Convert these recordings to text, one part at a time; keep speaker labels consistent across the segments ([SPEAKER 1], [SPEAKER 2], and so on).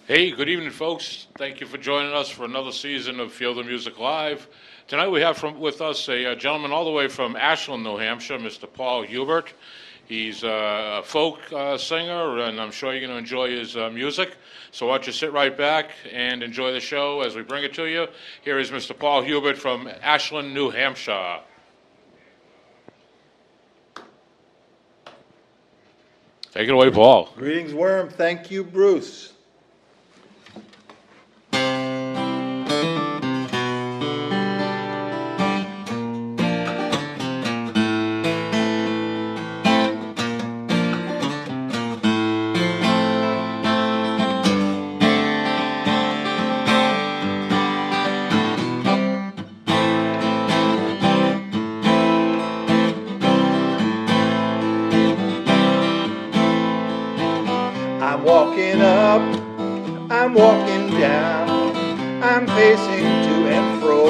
[SPEAKER 1] Hey, good evening, folks. Thank you for joining us for another season of Field of Music Live. Tonight we have with us a gentleman all the way from Ashland, New Hampshire, Mr. Paul Hubert. He's a folk singer, and I'm sure you're going to enjoy his music. So why don't you sit right back and enjoy the show as we bring it to you. Here is Mr. Paul Hubert from Ashland, New Hampshire. Take it away, Paul.
[SPEAKER 2] Greetings, Wareham. Thank you, Bruce. I'm walking up, I'm walking down, I'm pacing to and fro.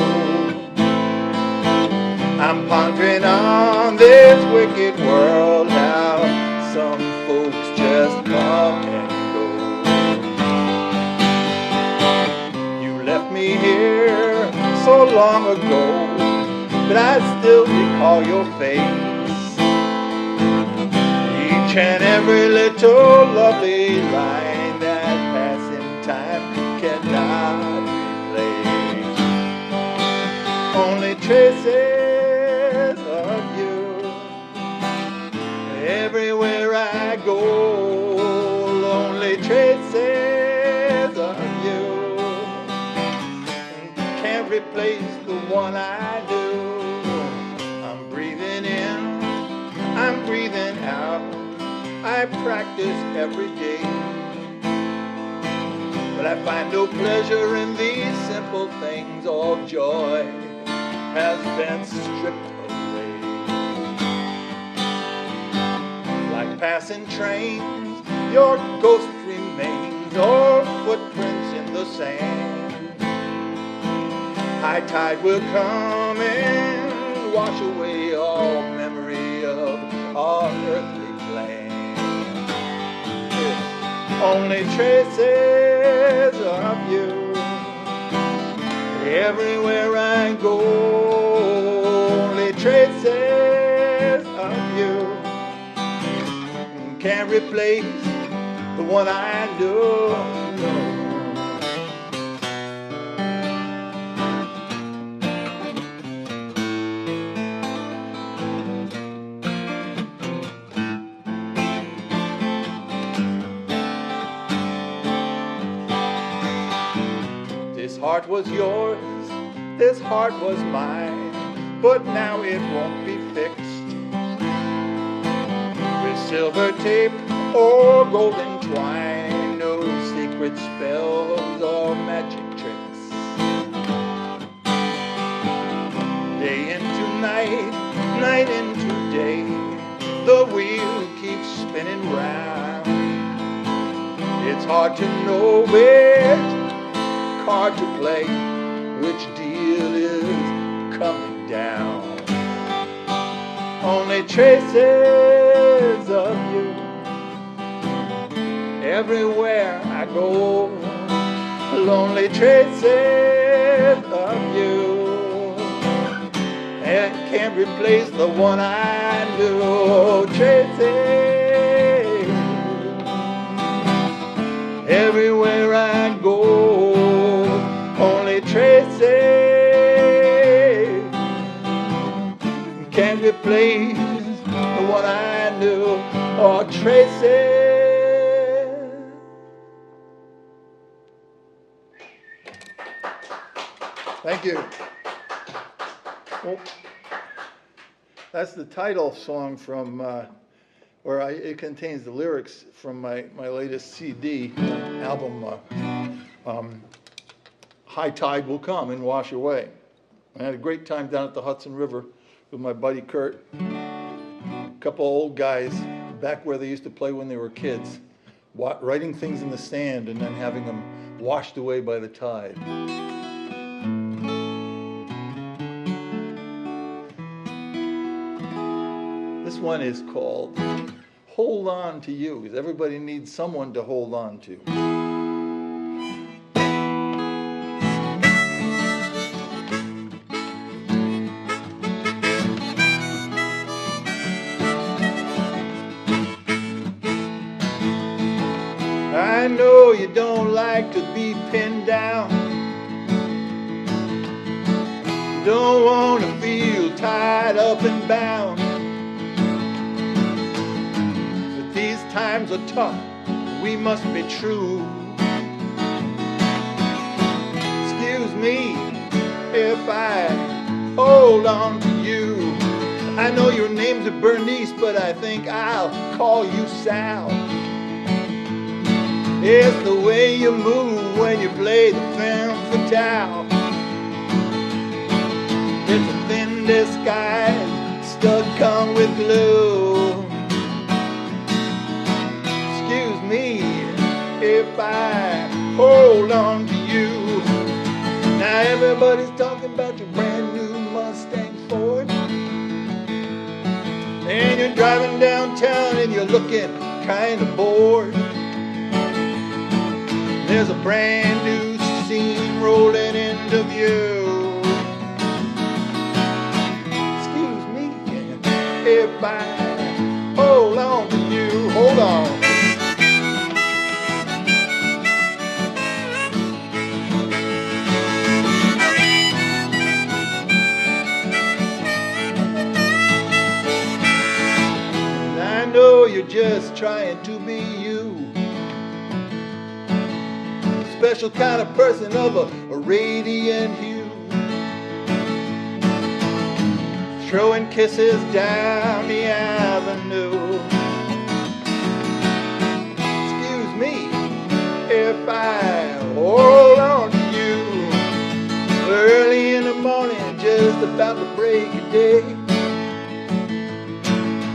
[SPEAKER 2] I'm pondering on this wicked world, how some folks just come and go. You left me here so long ago, but I still recall your face. Each and every little lovely line that passing time cannot replace. Only traces of you everywhere I go. Only traces of you can't replace the one I do. I'm breathing in, I'm breathing out. I practice every day, but I find no pleasure in these simple things. All joy has been stripped away. Like passing trains, your ghost remains, or footprints in the sand. High tide will come and wash away all memory of our earthly plan. Only traces of you everywhere I go. Only traces of you can't replace the one I know. This heart was yours, this heart was mine, but now it won't be fixed with silver tape or golden twine, no secret spells or magic tricks. Day into night, night into day, the wheel keeps spinning round. It's hard to know which card to play, which deal is coming down. Only traces of you everywhere I go. Lonely traces of you, and can't replace the one I knew. Traces everywhere I go. Only traces can't replace the one I knew. Or traces. Thank you. Well, that's the title song from it contains the lyrics from my latest CD album, High Tide Will Come and Wash Away. I had a great time down at the Hudson River with my buddy Kurt, a couple of old guys back where they used to play when they were kids, writing things in the sand and then having them washed away by the tide. This one is called Hold On to You, because everybody needs someone to hold on to. I know you don't like to be pinned down, don't want to feel tied up and bound. But these times are tough, we must be true. Excuse me if I hold on to you. I know your name's Bernice, but I think I'll call you Sal. It's the way you move when you play the femme fatale. It's a thin disguise stuck on with glue. Excuse me if I hold on to you. Now everybody's talking about your brand new Mustang Ford, and you're driving downtown and you're looking kind of bored. There's a brand new scene rolling into view. Excuse me if I hold on to you. Hold on. I know you're just trying to be you, a special kind of person of a radiant hue, throwing kisses down the avenue. Excuse me if I hold on to you. Early in the morning, just about to break a day,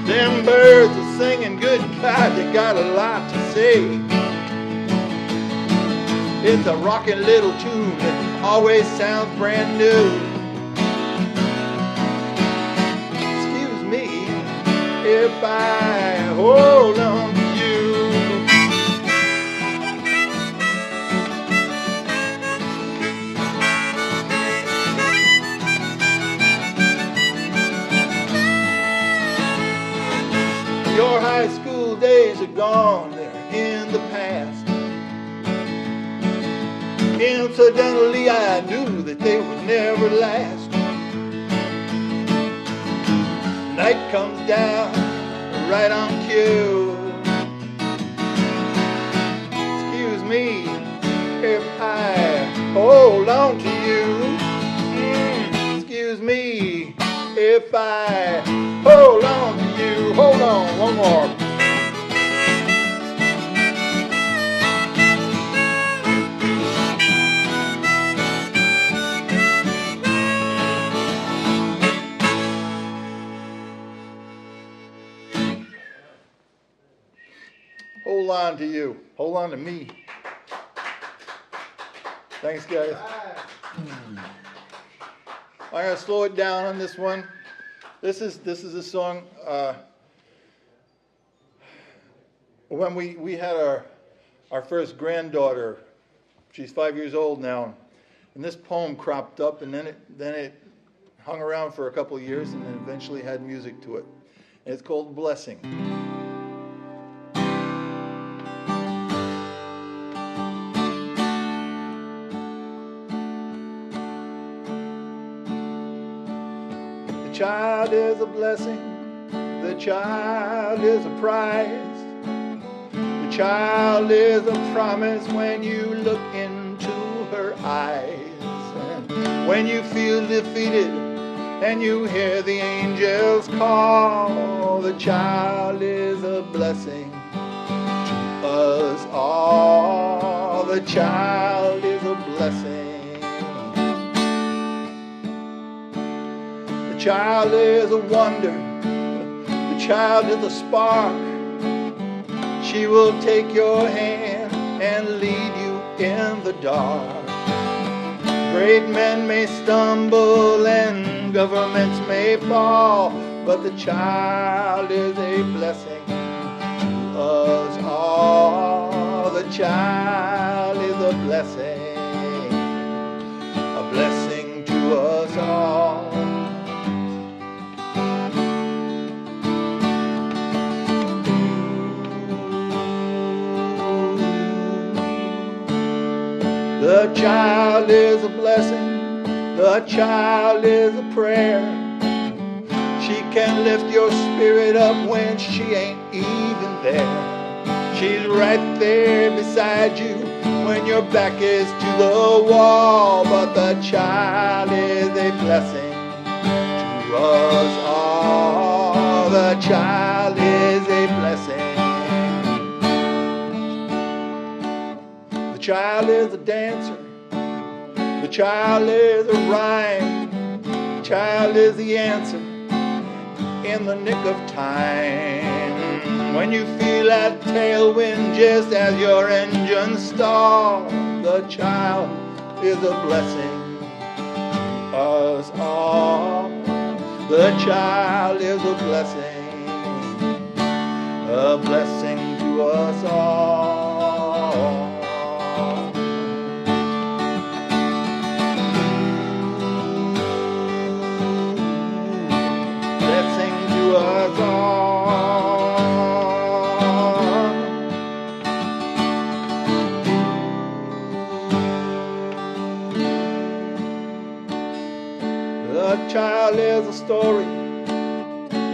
[SPEAKER 2] them birds are singing, good God, they got a lot to say. It's a rocking little tune that always sounds brand new. Excuse me if I hold on to you. Your high school days are gone, they're in the past. Incidentally, I knew that they would never last. Night comes down right on cue. Excuse me if I hold on to you. Excuse me if I hold on to you. Hold on, one more. Hold on to you. Hold on to me. Thanks, guys. I'm gonna slow it down on this one. This is a song. When we had our first granddaughter, she's 5 years old now, and this poem cropped up, and then it hung around for a couple of years, and then eventually had music to it. And it's called Blessing. The child is a blessing, the child is a prize. The child is a promise when you look into her eyes. And when you feel defeated and you hear the angels call, the child is a blessing to us all. The child is a blessing. The child is a wonder. The child is a spark. She will take your hand and lead you in the dark. Great men may stumble and governments may fall, but the child is a blessing to us all. The child is a blessing to us all. The child is a blessing, the child is a prayer. She can lift your spirit up when she ain't even there. She's right there beside you when your back is to the wall. But the child is a blessing to us all. The child is a blessing. The child is a dancer. The child is a rhyme. The child is the answer in the nick of time. When you feel that tailwind just as your engine stalls, the child is a blessing to us all. The child is a blessing to us all. Blessing to us all. The child is a story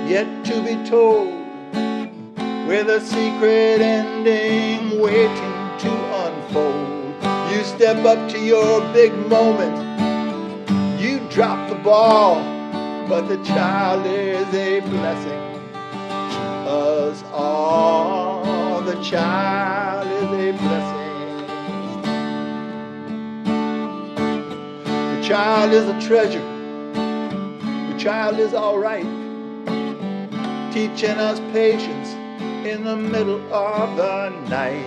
[SPEAKER 2] yet to be told, with a secret ending waiting to unfold. You step up to your big moment, you drop the ball, but the child is a blessing to us all. The child is a blessing. The child is a treasure. The child is all right, teaching us patience in the middle of the night.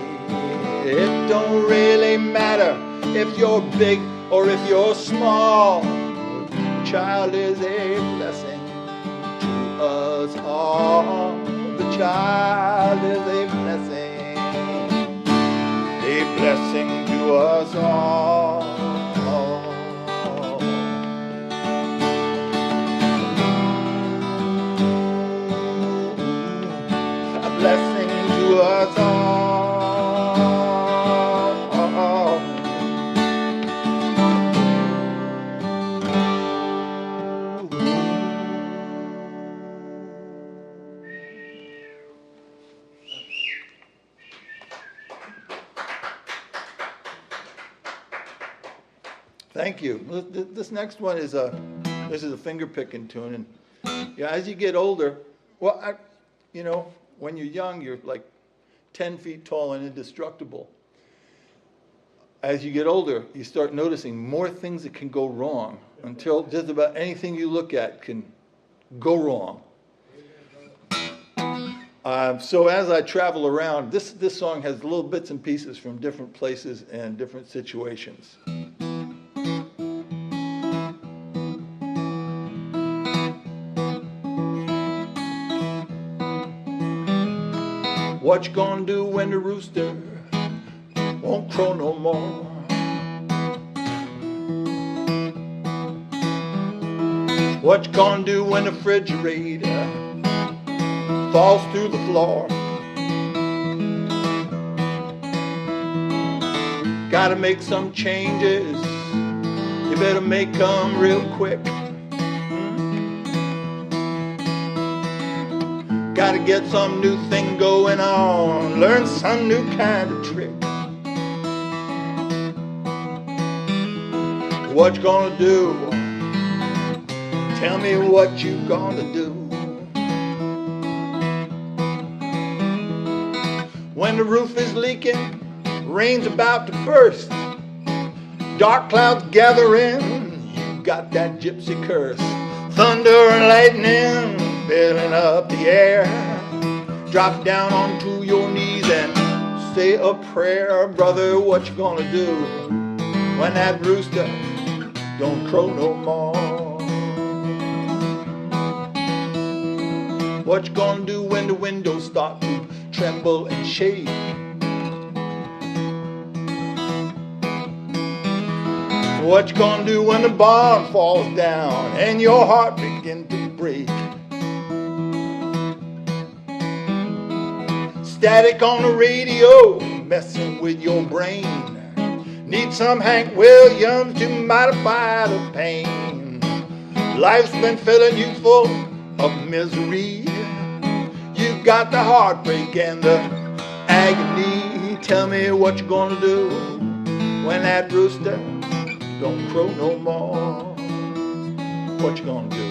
[SPEAKER 2] It don't really matter if you're big or if you're small. The child is a blessing to us all. The child is a blessing to us all. Blessing to us all. Thank you. This next one is a finger picking tune, and yeah, as you get older, well, you know, when you're young, you're like 10 feet tall and indestructible. As you get older, you start noticing more things that can go wrong, until just about anything you look at can go wrong. So as I travel around, this song has little bits and pieces from different places and different situations. What you gonna do when the rooster won't crow no more? What you gonna do when the refrigerator falls through the floor? Gotta make some changes, you better make them real quick. Gotta get some new thing going on, learn some new kind of trick. What you gonna do? Tell me what you gonna do. When the roof is leaking, rain's about to burst, dark clouds gathering, you got that gypsy curse. Thunder and lightning filling up the air. Drop down onto your knees and say a prayer. Brother, what you gonna do when that rooster don't crow no more? What you gonna do when the windows start to tremble and shake? What you gonna do when the barn falls down and your heart begins to break? Static on the radio, messing with your brain. Need some Hank Williams to modify the pain. Life's been filling you full of misery. You got the heartbreak and the agony. Tell me what you're gonna do when that rooster don't crow no more. What you gonna do?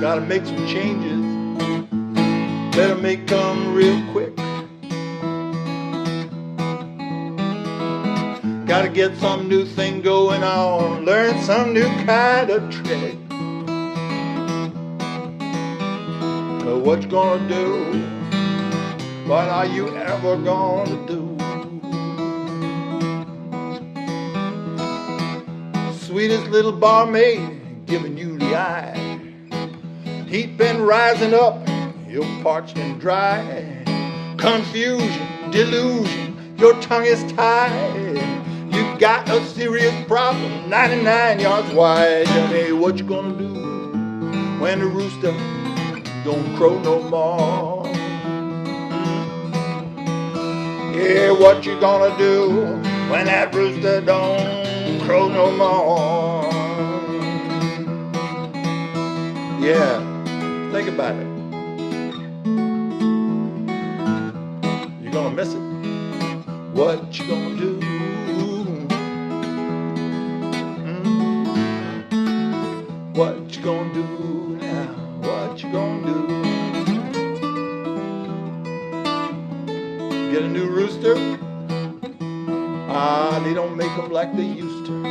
[SPEAKER 2] Gotta make some changes, better make them real quick. Gotta get some new thing going on, learn some new kind of trick. So what you gonna do? What are you ever gonna do? Sweetest little barmaid giving you the eye. Heat been rising up, you're parched and dry. Confusion, delusion, your tongue is tied. You got a serious problem, 99 yards wide. Tell me what you gonna do when the rooster don't crow no more. Yeah, what you gonna do when that rooster don't crow no more? Yeah. Think about it. You're gonna miss it. What you gonna do? What you gonna do now? What you gonna do? Get a new rooster? Ah, they don't make them like they used to.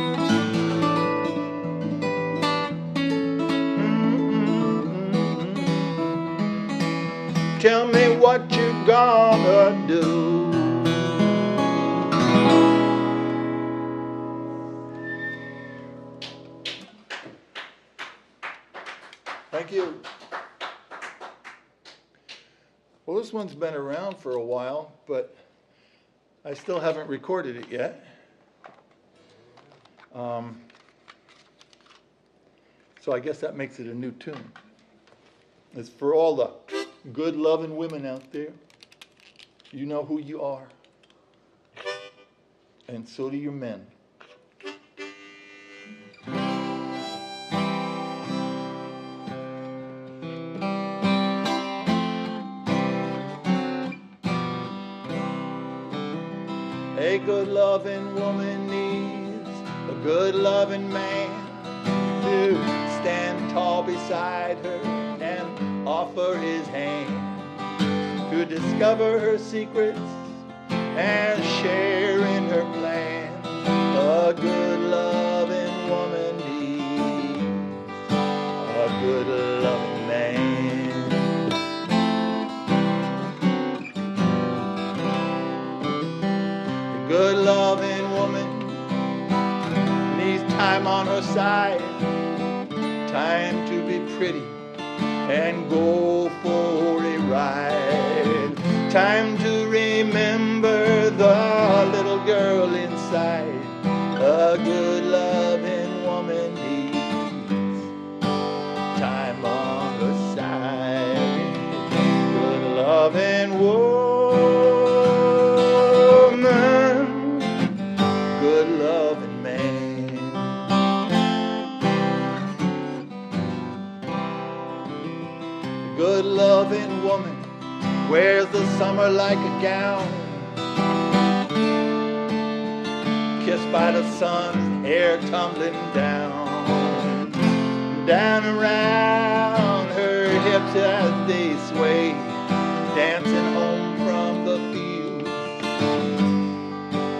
[SPEAKER 2] Tell me what you gonna do. Thank you. Well, this one's been around for a while, but I still haven't recorded it yet. So I guess that makes it a new tune. It's for all the good loving women out there. You know who you are. And so do your men. A good loving woman needs a good loving man to stand tall beside her and offer his hand, to discover her secrets and share in her plans. A good loving woman needs a good loving man. A good loving woman needs time on her side, time to be pretty and go for a ride, time to remember the little girl inside. A good loving woman needs time on her side. Good loving woman, good loving man. Good loving woman wears the summer like a gown, kissed by the sun, hair tumbling down, down around her hips as they sway, dancing home from the fields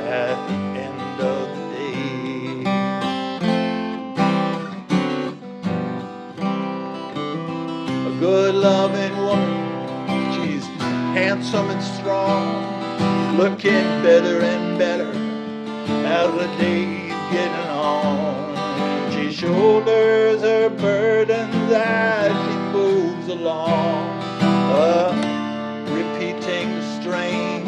[SPEAKER 2] at the end of the day. A good loving woman, she's handsome and strong, looking better and better as the days getting on. She shoulders her burdens as she moves along, repeating the strain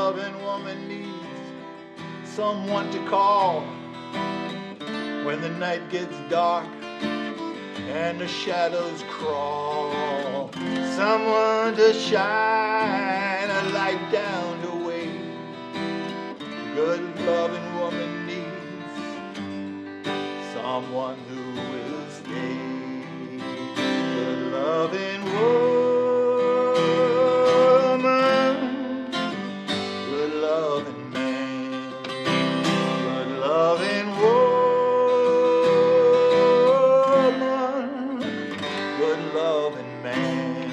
[SPEAKER 2] loving woman needs someone to call when the night gets dark and the shadows crawl. Someone to shine a light down the way. Good loving woman needs someone who will stay. Good loving woman, good loving man, good loving woman, good loving man.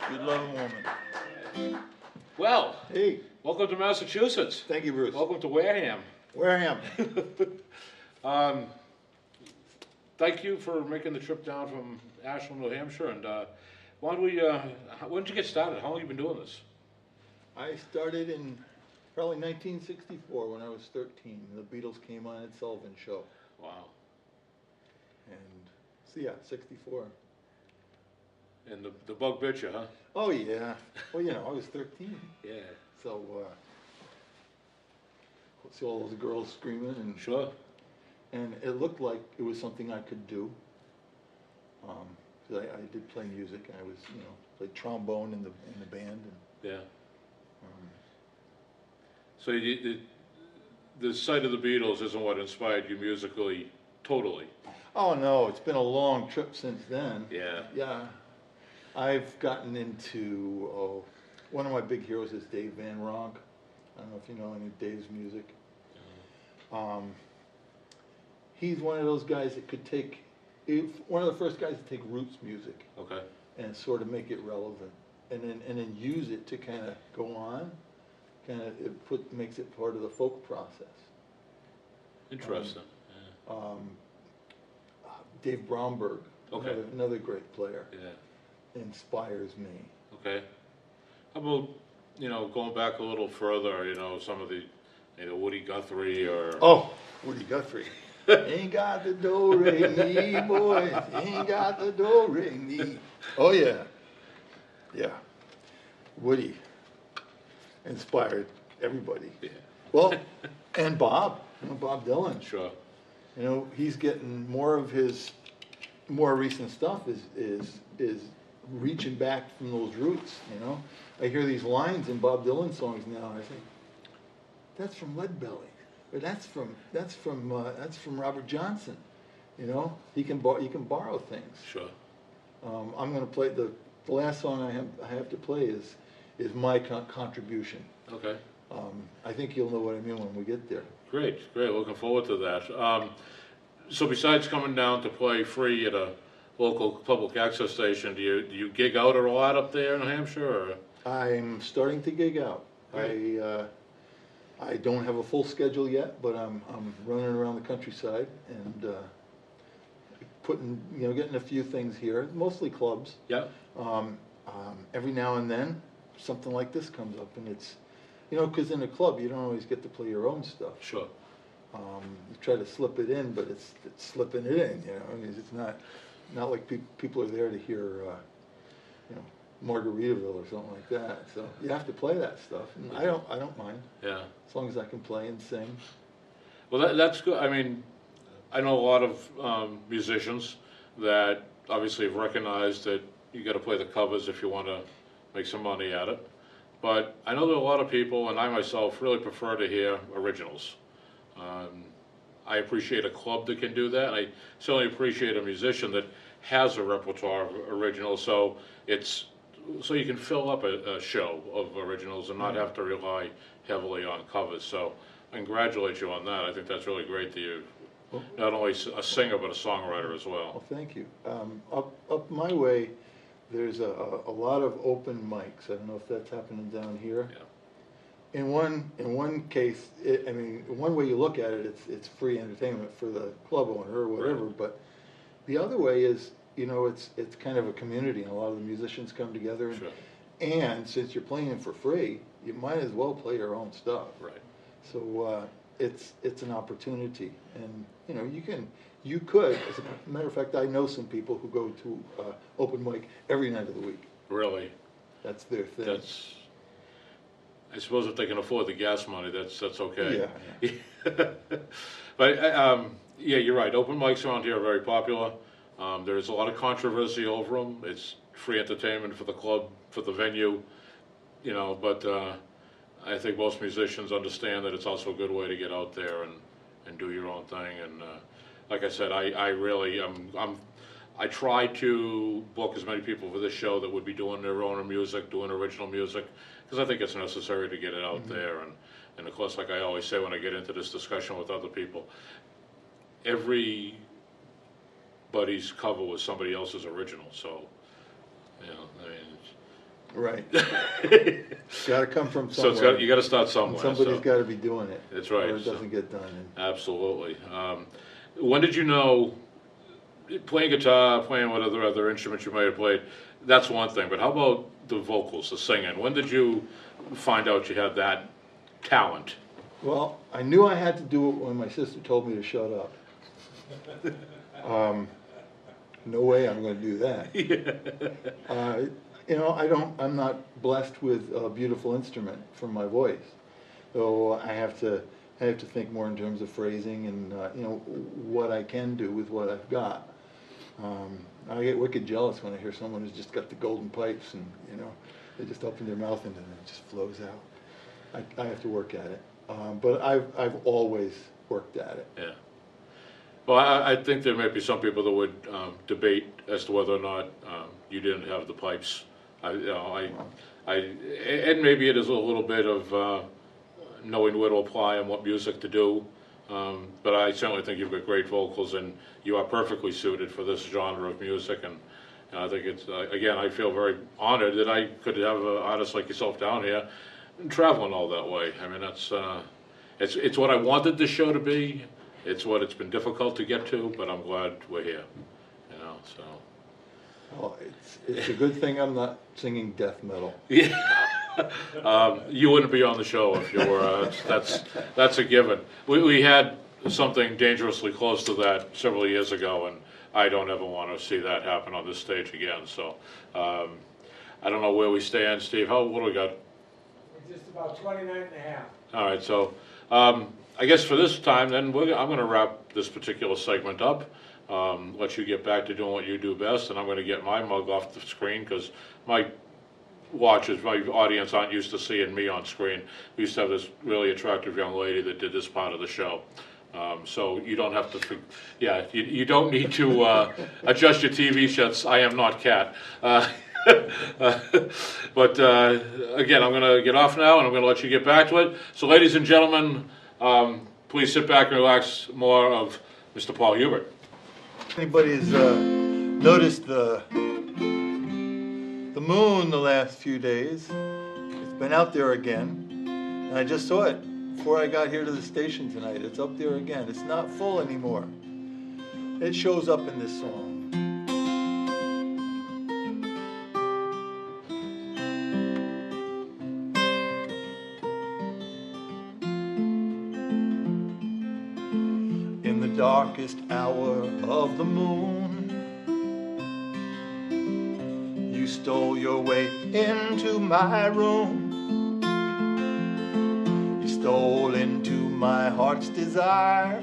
[SPEAKER 2] Good loving woman.
[SPEAKER 1] Well,
[SPEAKER 2] Hey,
[SPEAKER 1] welcome to Massachusetts.
[SPEAKER 2] thank you, Bruce.
[SPEAKER 1] Welcome to Wareham.
[SPEAKER 2] Wareham.
[SPEAKER 1] Thank you for making the trip down from Ashland, New Hampshire. And why don't we? When did you get started? How long have you been doing this?
[SPEAKER 2] I started in probably 1964 when I was 13. The Beatles came on Ed Sullivan Show.
[SPEAKER 1] Wow.
[SPEAKER 2] And so yeah, 64.
[SPEAKER 1] And the bug bit you, huh?
[SPEAKER 2] Oh yeah. Well, you know, I was 13.
[SPEAKER 1] Yeah.
[SPEAKER 2] So see all those girls screaming
[SPEAKER 1] Sure.
[SPEAKER 2] and it looked like it was something I could do. 'Cause I did play music. I was, you know, played trombone in the band. And,
[SPEAKER 1] Yeah. So the sight of the Beatles isn't what inspired you musically, totally.
[SPEAKER 2] oh no, it's been a long trip since then.
[SPEAKER 1] Yeah.
[SPEAKER 2] Yeah. I've gotten into, one of my big heroes is Dave Van Ronk. I don't know if you know any of Dave's music. He's one of those guys that could take, one of the first guys to take roots music
[SPEAKER 1] Okay.
[SPEAKER 2] and sort of make it relevant, and then use it to kind of go on, makes it part of the folk process.
[SPEAKER 1] Interesting.
[SPEAKER 2] Dave Bromberg,
[SPEAKER 1] Okay.
[SPEAKER 2] another great player,
[SPEAKER 1] Yeah.
[SPEAKER 2] inspires me.
[SPEAKER 1] Okay. How about, going back a little further, some of the, Woody Guthrie or...
[SPEAKER 2] Oh, Woody Guthrie. Ain't got the do-re-mi, boys. Ain't got the do-re-mi. Oh, yeah. Yeah. Woody inspired everybody.
[SPEAKER 1] Yeah.
[SPEAKER 2] Well, and Bob. Bob Dylan.
[SPEAKER 1] Sure.
[SPEAKER 2] He's getting more of his more recent stuff is reaching back from those roots, I hear these lines in Bob Dylan songs now, and I think, that's from Leadbelly. Or that's from Robert Johnson. You can borrow things.
[SPEAKER 1] Sure.
[SPEAKER 2] I'm going to play the last song I have to play is my contribution.
[SPEAKER 1] Okay.
[SPEAKER 2] I think you'll know what I mean when we get there.
[SPEAKER 1] Great. Looking forward to that. So besides coming down to play free at a local public access station, do you gig out a lot up there in New Hampshire? Or?
[SPEAKER 2] I'm starting to gig out.
[SPEAKER 1] Great.
[SPEAKER 2] I don't have a full schedule yet, but I'm running around the countryside and getting a few things here, mostly clubs.
[SPEAKER 1] Yeah.
[SPEAKER 2] Every now and then, something like this comes up, and it's, because in a club you don't always get to play your own stuff.
[SPEAKER 1] Sure.
[SPEAKER 2] You try to slip it in, but it's slipping it in. It's not like people are there to hear, Margaritaville or something like that. So you have to play that stuff. And I don't mind.
[SPEAKER 1] Yeah.
[SPEAKER 2] As long as I can play and sing.
[SPEAKER 1] Well, that's good. I mean, I know a lot of musicians that obviously have recognized that you got to play the covers if you want to make some money at it. But I know there are a lot of people, and I myself really prefer to hear originals. I appreciate a club that can do that. I certainly appreciate a musician that has a repertoire of originals, so you can fill up a show of originals and not have to rely heavily on covers. So I congratulate you on that. I think that's really great that you're not only a singer but a songwriter as well.
[SPEAKER 2] Well, thank you. Up my way, there's a lot of open mics. I don't know if that's happening down here.
[SPEAKER 1] Yeah.
[SPEAKER 2] In one case, one way you look at it, it's free entertainment for the club owner or whatever.
[SPEAKER 1] Right.
[SPEAKER 2] But the other way is, it's kind of a community, and a lot of the musicians come together.
[SPEAKER 1] Sure.
[SPEAKER 2] And since you're playing for free, you might as well play your own stuff.
[SPEAKER 1] Right.
[SPEAKER 2] So it's an opportunity, and you know, you could, as a matter of fact, I know some people who go to open mic every night of the week.
[SPEAKER 1] Really?
[SPEAKER 2] That's their thing.
[SPEAKER 1] That's, I suppose if they can afford the gas money, that's okay.
[SPEAKER 2] Yeah.
[SPEAKER 1] But, yeah, you're right, open mics around here are very popular. There's a lot of controversy over them. It's free entertainment for the club, for the venue, you know, but I think most musicians understand that it's also a good way to get out there and do your own thing. And like I said, I really, I try to book as many people for this show that would be doing their own music, doing original music, because I think it's necessary to get it out there. And of course, like I always say when I get into this discussion with other people, everybody's cover was somebody else's original, so, you know, I mean,
[SPEAKER 2] Right. Got to come from
[SPEAKER 1] so
[SPEAKER 2] somewhere.
[SPEAKER 1] you got to start somewhere.
[SPEAKER 2] And somebody's
[SPEAKER 1] so.
[SPEAKER 2] got to be doing it.
[SPEAKER 1] That's right.
[SPEAKER 2] Or it doesn't get done.
[SPEAKER 1] Absolutely. When did you know, playing guitar, playing whatever other instruments you may have played, that's one thing, but how about the vocals, the singing? When did you find out you had that talent?
[SPEAKER 2] Well, I knew I had to do it when my sister told me to shut up. No way I'm going to do that.
[SPEAKER 1] Yeah.
[SPEAKER 2] You know, I'm not blessed with a beautiful instrument for my voice, so I have to think more in terms of phrasing and you know, what I can do with what I've got. I get wicked jealous when I hear someone who's just got the golden pipes and, you know, they just open their mouth and then it just flows out. I have to work at it, but I've always worked at it.
[SPEAKER 1] Yeah. Well, I think there may be some people that would debate as to whether or not you didn't have the pipes. And maybe it is a little bit of knowing where to apply and what music to do. But I certainly think you've got great vocals, and you are perfectly suited for this genre of music. And I think it's again, I feel very honored that I could have an artist like yourself down here and traveling all that way. I mean, that's it's what I wanted this show to be. It's what it's been difficult to get to, but I'm glad we're here. You know, so.
[SPEAKER 2] Well, it's a good thing I'm not singing death metal.
[SPEAKER 1] Yeah. You wouldn't be on the show if you were. That's a given. We had something dangerously close to that several years ago, and I don't ever want to see that happen on this stage again. So I don't know where we stand, Steve. What do we got?
[SPEAKER 3] We're just about 29 and a half.
[SPEAKER 1] All right, so I guess for this time, then I'm going to wrap this particular segment up. Let you get back to doing what you do best, and I'm going to get my mug off the screen because my watchers, my audience aren't used to seeing me on screen. We used to have this really attractive young lady that did this part of the show. So you don't have to, yeah, you don't need to adjust your TV sets. I am not Cat. But again, I'm going to get off now, and I'm going to let you get back to it. So ladies and gentlemen, please sit back and relax more of Mr. Paul Hubert.
[SPEAKER 2] Anybody's noticed the moon the last few days? It's been out there again, and I just saw it before I got here to the station tonight. It's up there again. It's not full anymore. It shows up in this song. In the darkest hour of the moon, you stole your way into my room. You stole into my heart's desire.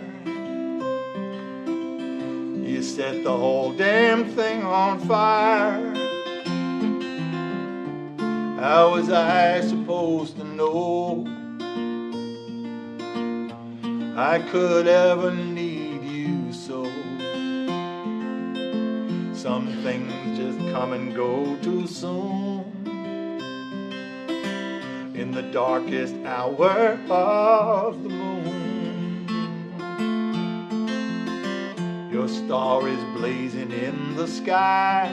[SPEAKER 2] You set the whole damn thing on fire. How was I supposed to know I could ever need you so? Some things just come and go too soon. In the darkest hour of the moon, your star is blazing in the sky.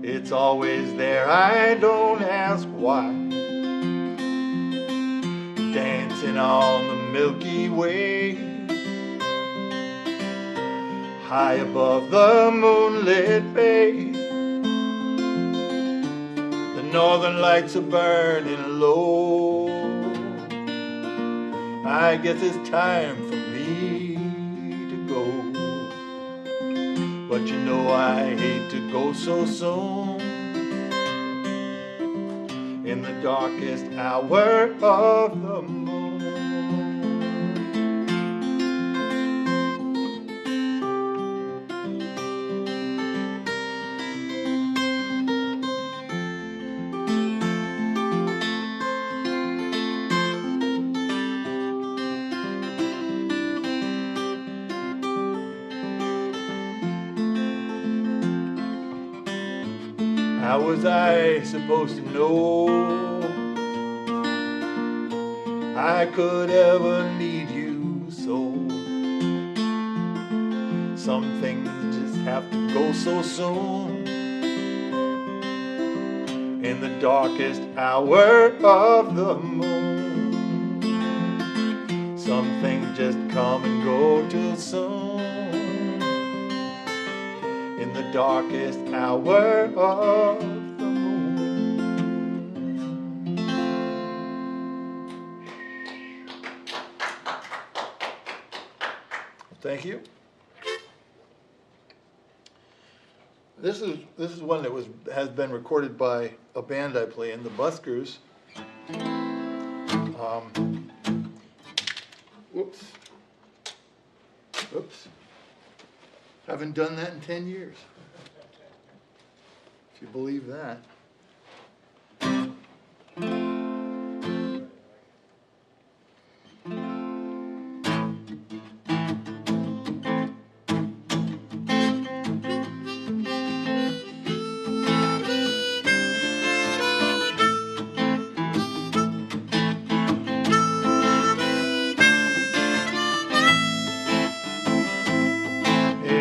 [SPEAKER 2] It's always there, I don't ask why. Dancing on the Milky Way, high above the moonlit bay. The northern lights are burning low. I guess it's time for me to go. But you know I hate to go so soon, in the darkest hour of the moon. How was I supposed to know I could ever need you so? Some things just have to go so soon, in the darkest hour of the moon. Some things just come and go too soon, in the darkest hour of the moon. Thank you. This is one that has been recorded by a band I play in, the Buskers. Oops. Haven't done that in 10 years. If you believe that.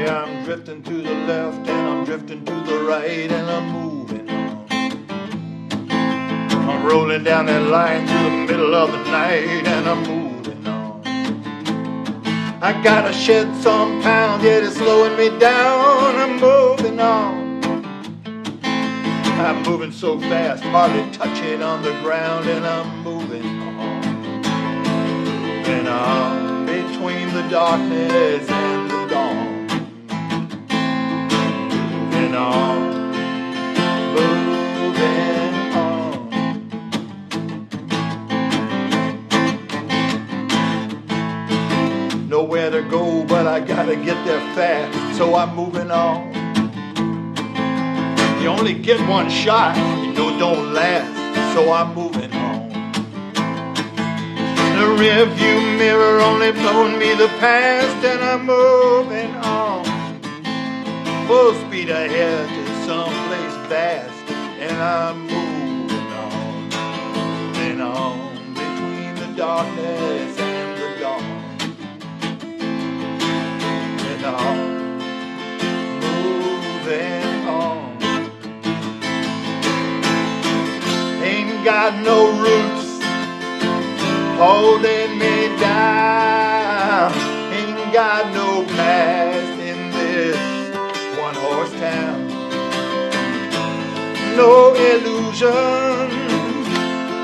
[SPEAKER 2] I'm drifting to the left and I'm drifting to the right and I'm moving on. I'm rolling down that line through the middle of the night and I'm moving on. I gotta shed some pounds, yet it's slowing me down. I'm moving on. I'm moving so fast, hardly touching on the ground, and I'm moving on. Moving on between the darkness and the dawn. Moving on, moving on. Nowhere to go, but I gotta get there fast, so I'm moving on. You only get one shot, you know it don't last, so I'm moving on. The rearview mirror only showing me the past, and I'm moving on. Full speed ahead to someplace vast, and I'm moving on between the darkness and the dawn. And I'm moving on. Ain't got no roots holding me down. Ain't got no past in this one-horse town. No illusion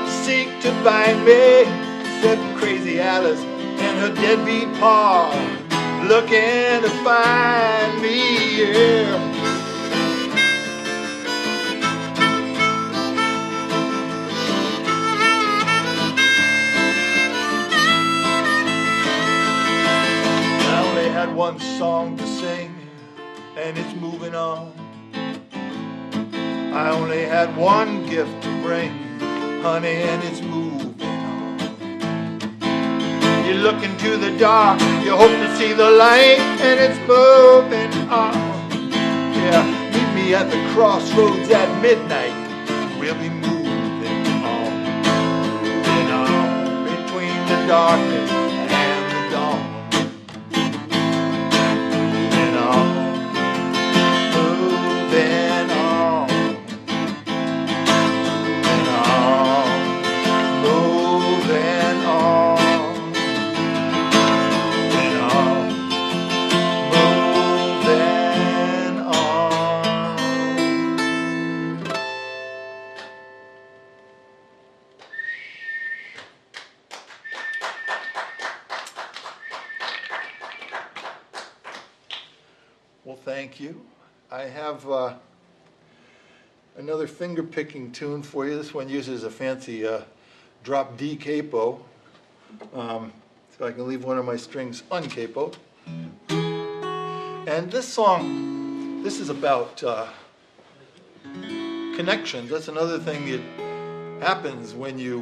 [SPEAKER 2] seek to bind me, except crazy Alice and her deadbeat pa looking to find me, yeah. I only had one song to sing, and it's moving on. I only had one gift to bring, honey, and it's moving on. You look into the dark, you hope to see the light, and it's moving on. Yeah, meet me at the crossroads at midnight, we'll be moving on. Moving on between the darkness and the dawn. Moving on. Moving on. Moving on. Moving on. Moving on. thank you. I have another finger-picking tune for you. This one uses a fancy drop D capo. So I can leave one of my strings uncapoed. And this song, this is about connections. That's another thing that happens when you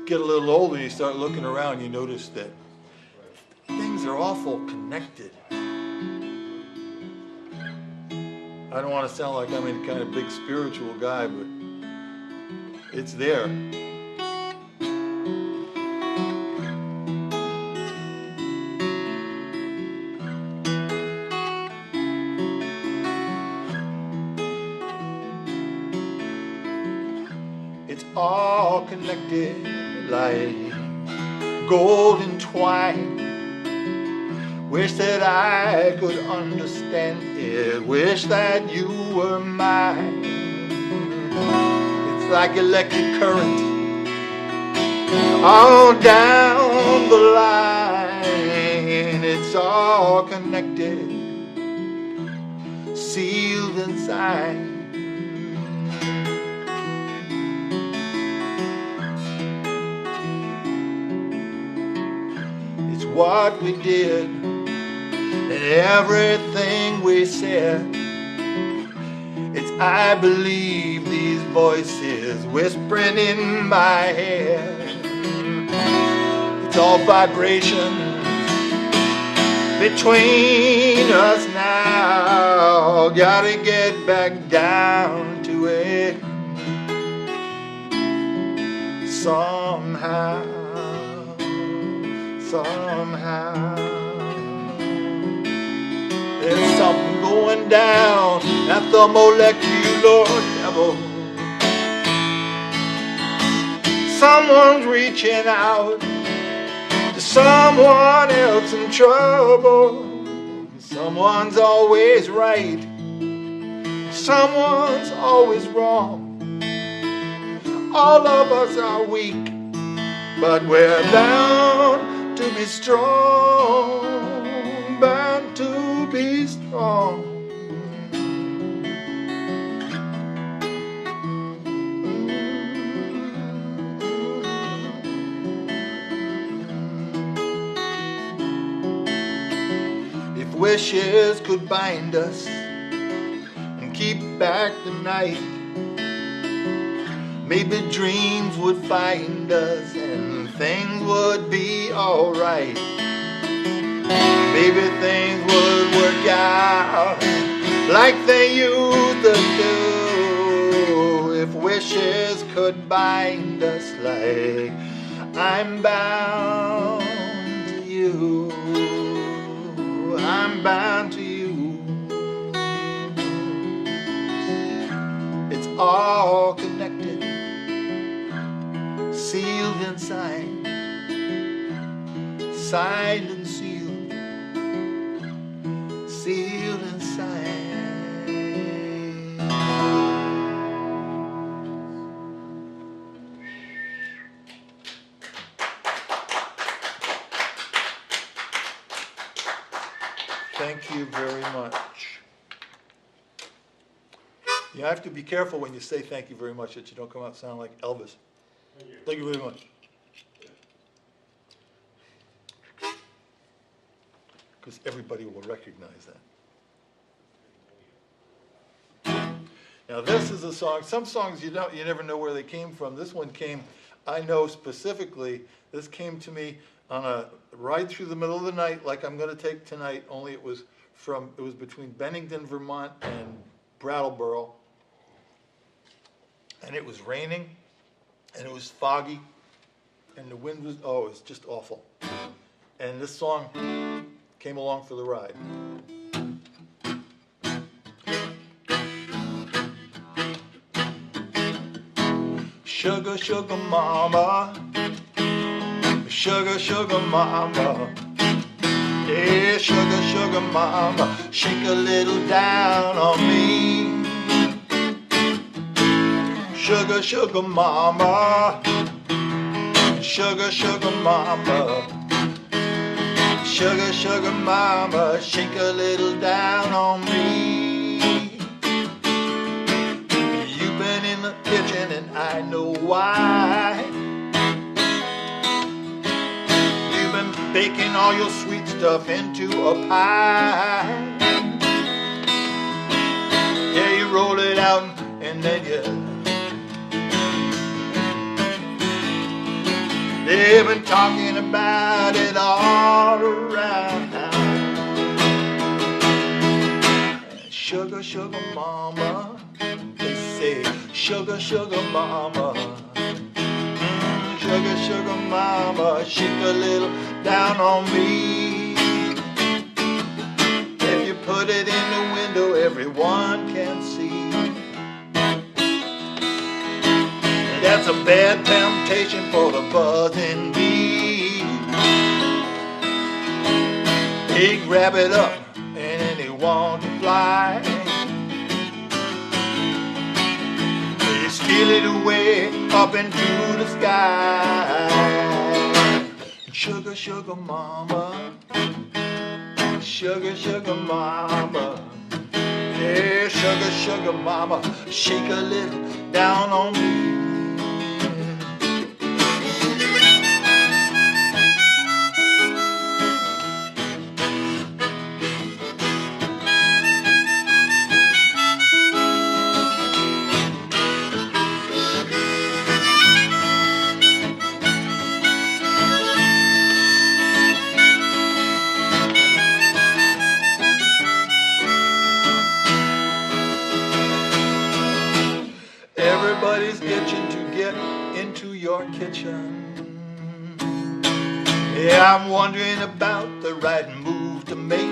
[SPEAKER 2] get a little older. You start looking around, you notice that things are awful connected. I don't want to sound like I'm any kind of big spiritual guy, but it's there. It's all connected like golden twine. Wish that I could understand it. Wish that you were mine. It's like electric current all down the line. It's all connected, sealed inside. It's what we did and everything we said. It's I believe these voices whispering in my head. It's all vibrations between us now. Gotta get back down to it somehow, somehow. There's something going down at the molecular level. Someone's reaching out to someone else in trouble. Someone's always right, someone's always wrong. All of us are weak, but we're bound to be strong, bound to be strong. If wishes could bind us and keep back the night, maybe dreams would find us and things would be alright. Maybe things would work out like they used to do. If wishes could bind us like I'm bound to you, I'm bound to you. It's all connected, sealed inside, signed and sealed, sealed inside. Thank you very much. You have to be careful when you say thank you very much that you don't come out sounding like Elvis. Thank you very much. Because everybody will recognize that. Now this is a song, some songs you never know where they came from. This one came, I know specifically, this came to me on a ride through the middle of the night like I'm going to take tonight, only it was between Bennington, Vermont and Brattleboro. And it was raining. And it was foggy, and the wind was, oh, it was just awful. And this song came along for the ride. Sugar, sugar mama, sugar, sugar mama, yeah, sugar, sugar mama, shake a little down on me. Sugar, sugar mama, sugar, sugar mama, Sugar, sugar mama, shake a little down on me. You've been in the kitchen and I know why. You've been baking all your sweet stuff into a pie. Yeah, you roll it out and then they've been talking about it all around town. Sugar, sugar mama, they say, sugar, sugar mama. Sugar, sugar mama, shake a little down on me. If you put it in the window, everyone can see. That's a bad temptation for the buzzing bee. He grab it up and then he want to fly. He steal it away up into the sky. Sugar, sugar mama, sugar, sugar mama. Yeah, sugar, sugar mama, shake a little down on me. Everybody's itching to get into your kitchen. Yeah, I'm wondering about the right move to make.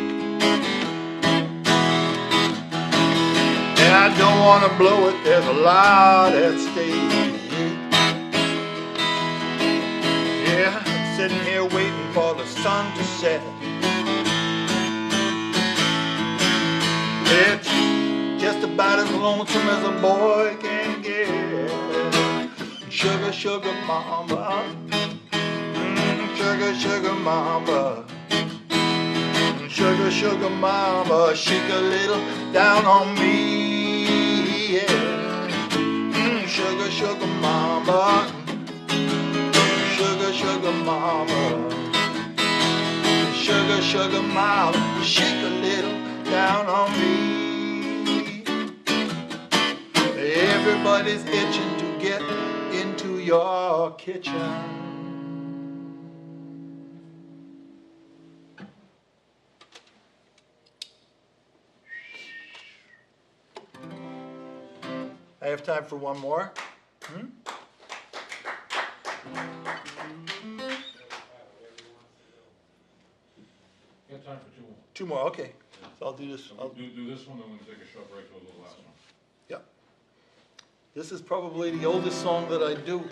[SPEAKER 2] And I don't want to blow it, there's a lot at stake. Yeah, I'm sitting here waiting for the sun to set. It's just about as lonesome as a boy can get. Sugar, sugar mama, sugar, sugar mama, sugar, sugar mama, shake a little down on me. Yeah. Sugar, sugar mama, sugar, sugar mama, sugar, sugar mama, shake a little down on me. Everybody's itching to get into your kitchen. I have time for one more.
[SPEAKER 1] You have time for two more.
[SPEAKER 2] Two more, okay. So I'll do this.
[SPEAKER 1] Do this one, then we'll take a short break for the last one.
[SPEAKER 2] Yep. This is probably the oldest song that I do.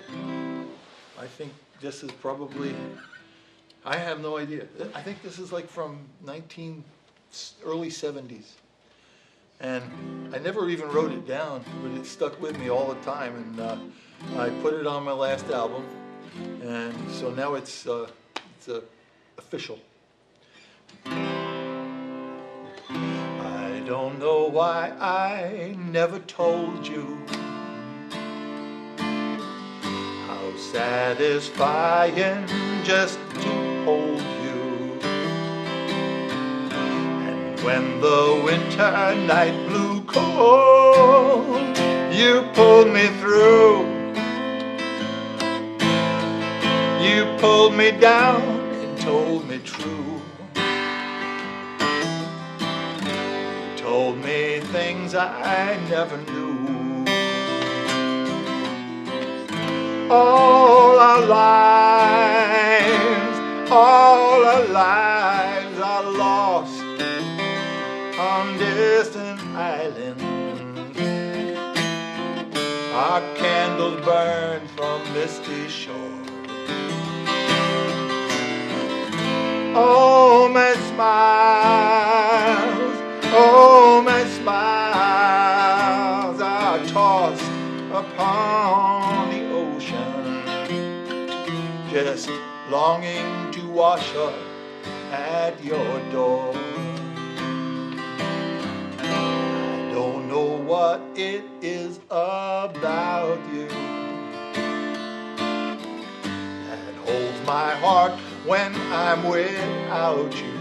[SPEAKER 2] I think this is probably, I have no idea. I think this is like from early 70s. And I never even wrote it down, but it stuck with me all the time. And I put it on my last album. And so now it's official. I don't know why I never told you how satisfying just to hold you. And when the winter night blew cold, you pulled me through. You pulled me down and told me true. Told me things I never knew. All our lives are lost on distant islands. Our candles burn from misty shore. Oh, my smiles, oh, my smiles are tossed upon the ocean, just longing to wash up at your door. I don't know what it is about you that holds my heart when I'm without you.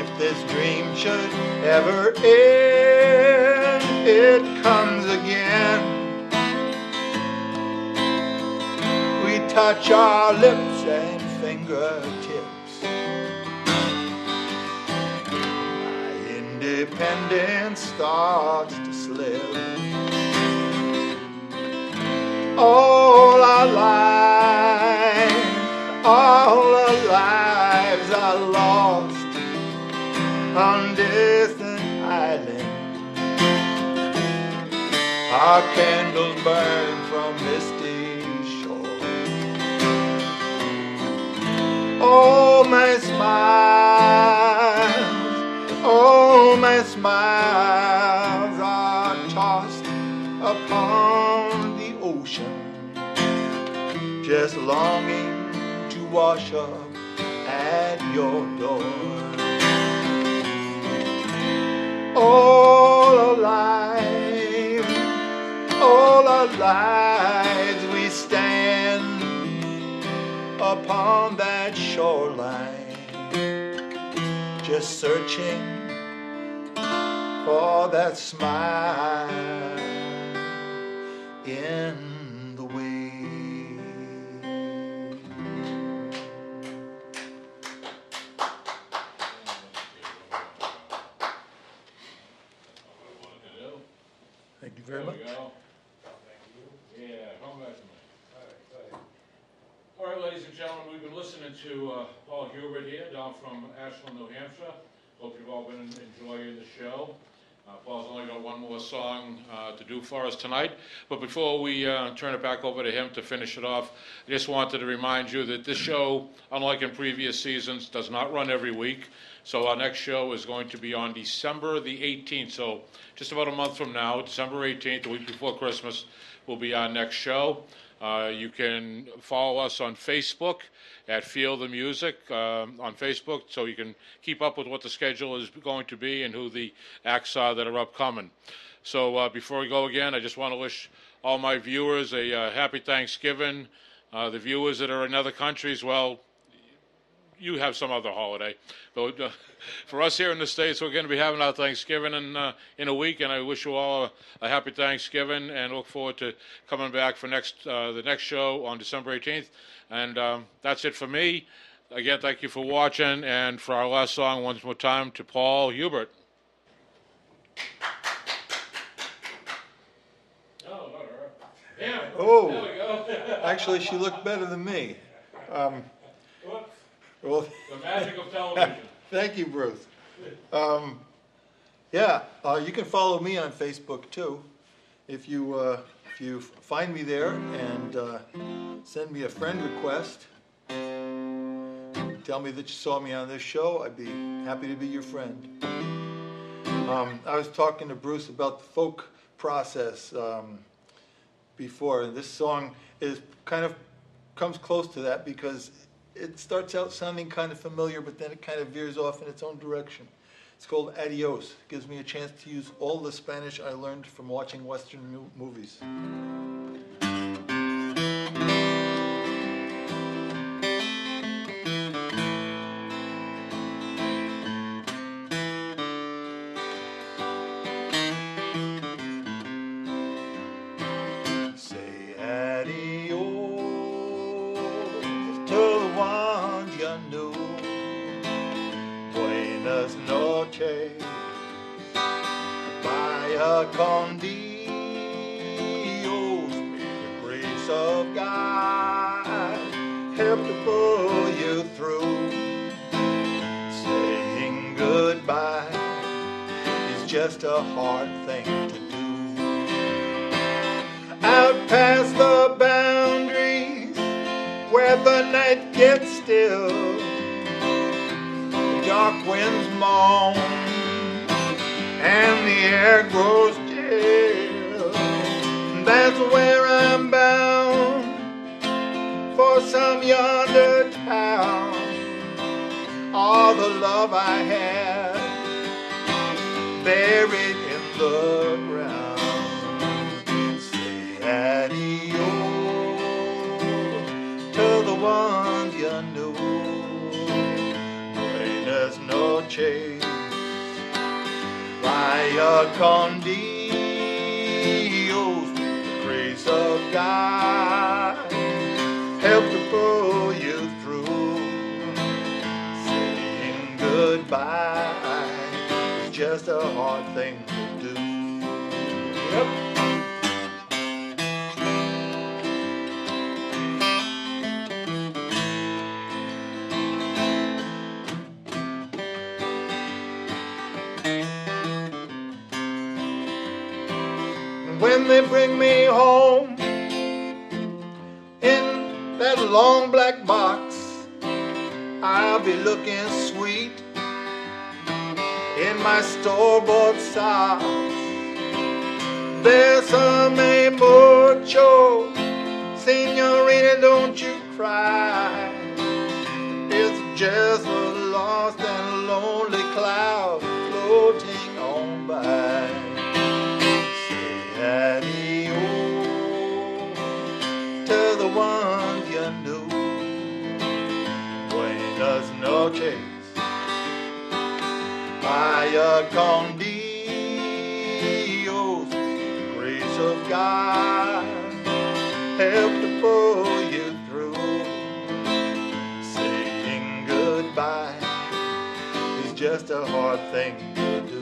[SPEAKER 2] If this dream should ever end, it comes again. We touch our lips and fingertips. My independence starts to slip. All our lives are lost on distant islands. Our candles burn from misty shores. All my smiles are tossed upon the ocean, just longing to wash up at your door. All our lives we stand upon that shoreline, just searching for that smile in the wave. Thank you very much.
[SPEAKER 1] All right, ladies and gentlemen, we've been listening to Paul Hubert here down from Ashland, New Hampshire. Hope you've all been enjoying the show. Paul's only got one more song to do for us tonight. But before we turn it back over to him to finish it off, I just wanted to remind you that this show, unlike in previous seasons, does not run every week. So our next show is going to be on December the 18th. So just about a month from now, December 18th, the week before Christmas, will be our next show. You can follow us on Facebook at Feel the Music on Facebook, so you can keep up with what the schedule is going to be and who the acts are that are upcoming. So before we go again, I just want to wish all my viewers a happy Thanksgiving. The viewers that are in other countries, well, you have some other holiday. But for us here in the States, we're going to be having our Thanksgiving in a week, and I wish you all a happy Thanksgiving and look forward to coming back for the next show on December 18th. And that's it for me. Again, thank you for watching, and for our last song, once more time, to Paul Hubert. Oh, not her. Yeah.
[SPEAKER 2] Oh,
[SPEAKER 1] there we go.
[SPEAKER 2] actually, she looked better than me. Well,
[SPEAKER 1] The magic of television.
[SPEAKER 2] thank you, Bruce. Yeah, you can follow me on Facebook too. If you find me there and send me a friend request, tell me that you saw me on this show, I'd be happy to be your friend. I was talking to Bruce about the folk process before, and this song comes close to that because it starts out sounding kind of familiar, but then it kind of veers off in its own direction. It's called Adios. It gives me a chance to use all the Spanish I learned from watching Western movies. Say adios to the ones you knew. Buenas noches, vaya con Dios. May the grace of God help to pull you through. Saying goodbye is just a hard thing to do. Out past the boundaries where the night gets still, the dark winds moan and the air grows chill. That's where I'm bound for some yonder town. the love I had buried in the ground. Say adios to the ones you knew when there's no chase. Vaya con Dios, the grace of God help to pull you through. Saying goodbye is just a hard thing to do. Yep. When they bring me home in that long black box, I'll be looking sweet in my store-bought socks. Bésame mucho, señorita, don't you cry. It's just a lost and lonely cloud floating on by. Adios to the ones you knew when there's no chase. Vaya con Dios, the grace of God help to pull you through. Saying goodbye is just a hard thing to do.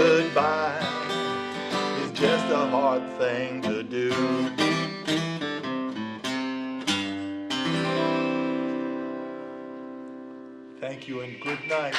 [SPEAKER 2] Goodbye is just a hard thing to do. Thank you and good night.